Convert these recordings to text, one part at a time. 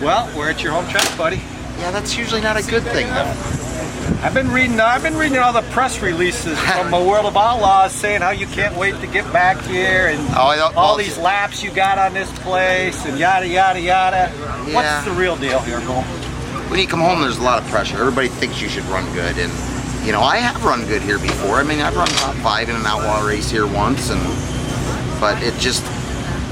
Well, we're at your home track, buddy. Yeah, that's usually not a good thing, though. I've been reading all the press releases from the World of Outlaws saying how you can't wait to get back here and all these laps you got on this place and yada yada yada. Yeah. What's the real deal here, Boom? When you come home, there's a lot of pressure. Everybody thinks you should run good, and you know I have run good here before. I mean, I've run top 5 in an outlaw race here once, but it just,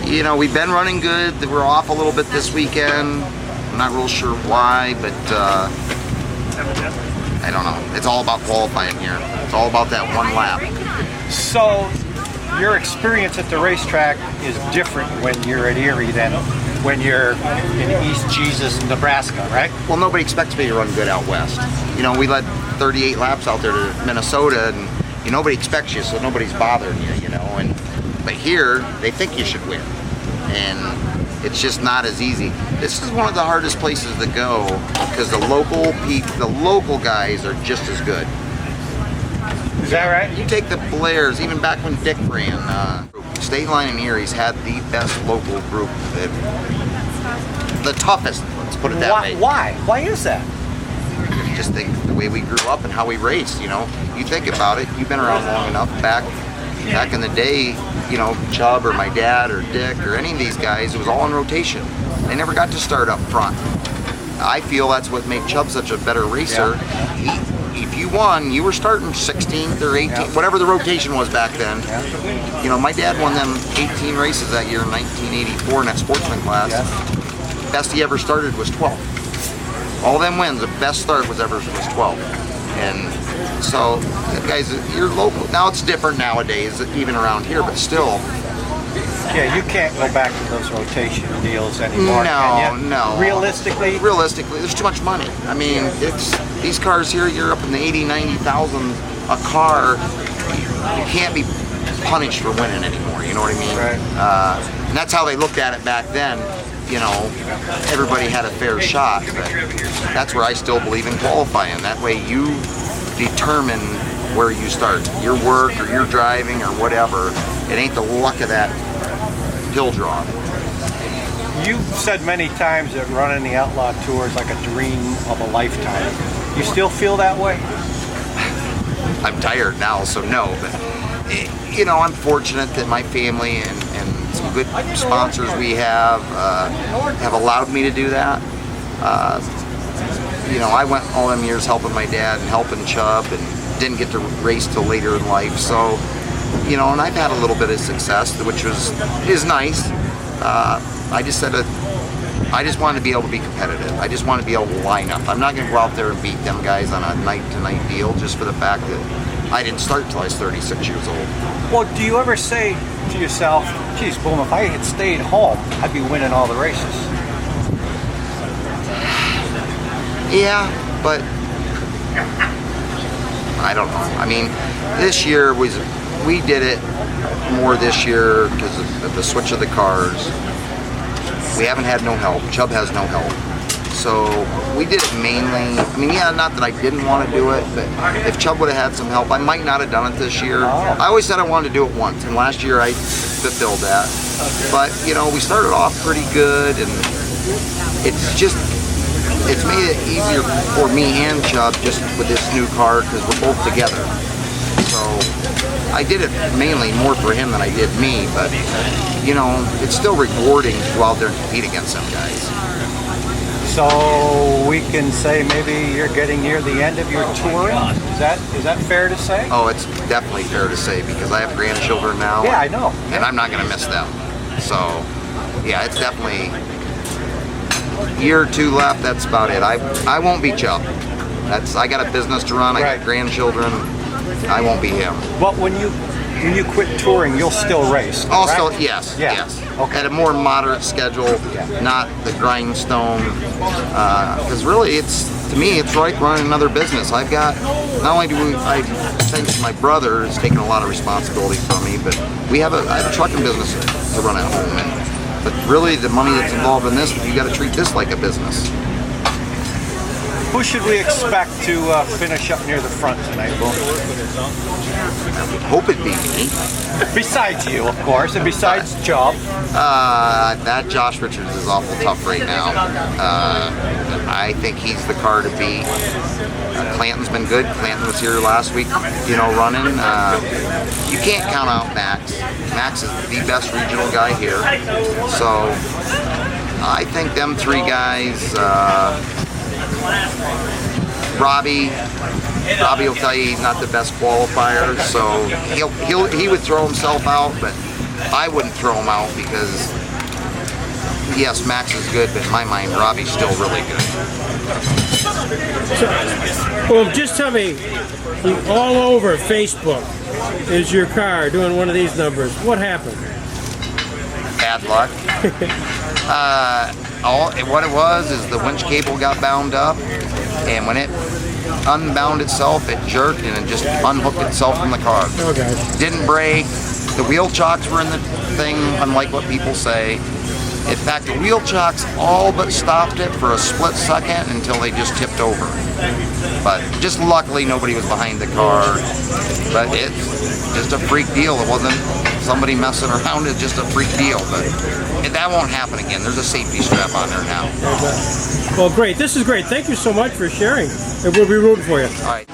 you know, we've been running good. We're off a little bit this weekend. I'm not real sure why, but I don't know. It's all about qualifying here. It's all about that one lap. So your experience at the racetrack is different when you're at Erie than when you're in East Jesus, Nebraska, right? Well, nobody expects me to run good out west. You know, we led 38 laps out there to Minnesota, and nobody expects you, so nobody's bothering you, you know. But here, they think you should win, and it's just not as easy. This is one of the hardest places to go because the local guys are just as good. Is that right? You take the Blairs, even back when Dick ran, State Line and Erie's had the best local group, the toughest, let's put it that way. Why? Why is that? Just think the way we grew up and how we raced, you know. You think about it, you've been around long enough, back in the day, you know, Chubb or my dad or Dick or any of these guys, it was all in rotation. They never got to start up front. I feel that's what made Chubb such a better racer. Yeah. If you won, you were starting 16th or 18th, whatever the rotation was back then. You know, my dad won them 18 races that year in 1984 in that sportsman class. Best he ever started was 12th. All them wins, the best start was 12th. And so, guys, you're local. Now it's different nowadays, even around here, but still. Yeah, you can't go back to those rotation deals anymore. No. Realistically, there's too much money. I mean, it's these cars here. You're up in the 80, 90,000 a car. You can't be punished for winning anymore. You know what I mean? Right. And that's how they looked at it back then. You know, everybody had a fair shot. But that's where I still believe in qualifying. That way, you determine where you start, your work or your driving or whatever. It ain't the luck of that hill draw. You've said many times that running the Outlaw Tour is like a dream of a lifetime. You still feel that way? I'm tired now, so no, but you know, I'm fortunate that my family and some good sponsors we have allowed me to do that. You know, I went all them years helping my dad and helping Chubb and didn't get to race till later in life, so you know, and I've had a little bit of success, which is nice. I just wanted to be able to be competitive. I just want to be able to line up. I'm not going to go out there and beat them guys on a night-to-night deal just for the fact that I didn't start till I was 36 years old. Well, do you ever say to yourself, geez, Boom, if I had stayed home, I'd be winning all the races? Yeah, but I don't know. I mean, this year we did it more this year because of the switch of the cars. We haven't had no help. Chubb has no help. So we did it mainly, I mean, yeah, not that I didn't want to do it, but if Chubb would have had some help, I might not have done it this year. I always said I wanted to do it once, and last year I fulfilled that. But, you know, we started off pretty good, and it's made it easier for me and Chubb just with this new car because we're both together. So I did it mainly more for him than I did me, but you know, it's still rewarding to go out there and compete against them guys. So we can say maybe you're getting near the end of your touring? Is that fair to say? Oh, it's definitely fair to say because I have grandchildren now. Yeah, I know. And I'm not going to miss them. So, yeah, it's definitely year or two left. That's about it. I won't be Chubb. I got a business to run. I got grandchildren. I won't be him. But when you quit touring, you'll still race. Also, yes. Okay. At a more moderate schedule, not the grindstone. Because really, to me, it's like running another business. I've got, not only do I think my brother is taking a lot of responsibility from me, but I have a trucking business to run at home. But really, the money that's involved in this, you got to treat this like a business. Who should we expect to finish up near the front tonight, Boom? Hope it'd be me. Besides you, of course, and besides Chubb. That Josh Richards is awful tough right now. I think he's the car to beat. Clanton's been good. Clanton was here last week, you know, running. You can't count out Max. Max is the best regional guy here. So I think them three guys, Robbie will tell you he's not the best qualifier, so he would throw himself out, but I wouldn't throw him out because yes, Max is good, but in my mind, Robbie's still really good. Well, just tell me, all over Facebook is your car doing one of these numbers. What happened? Bad luck. What it was is the winch cable got bound up, and when it unbound itself, it jerked and it just unhooked itself from the car. Okay. Didn't break. The wheel chocks were in the thing, unlike what people say. In fact, the wheel chocks all but stopped it for a split second until they just tipped over. But just luckily nobody was behind the car. But it's just a freak deal. It wasn't somebody messing around, it's just a freak deal. But that won't happen again. There's a safety strap on there now. Well, great. This is great. Thank you so much for sharing. And we'll be rooting for you. All right.